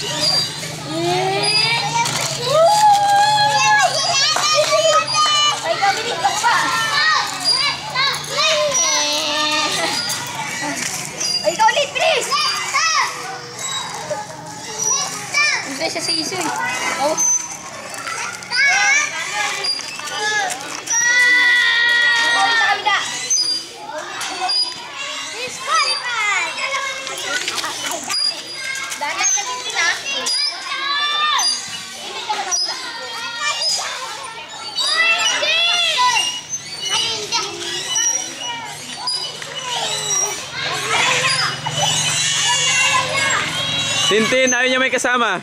Ay, kabilis ka pa. Ay, ikaw ulit, bilis. Hindi siya si Isoy. Oh. Tintin, ayaw niya may kasama.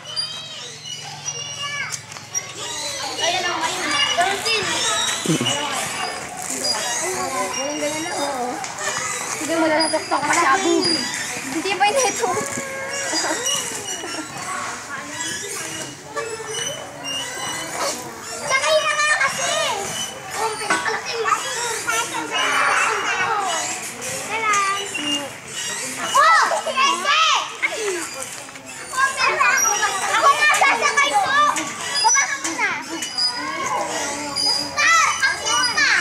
Ayan ang may Tintin. Walang ganyan na, oo. Sige mo na natok-tok ka shabu. Hindi pa yun ito. Sakay na nga kasi. Kung pinakalaki mo. Oh! Kasi! Ako nga sasakay ko! Baba ka muna! Ako ka!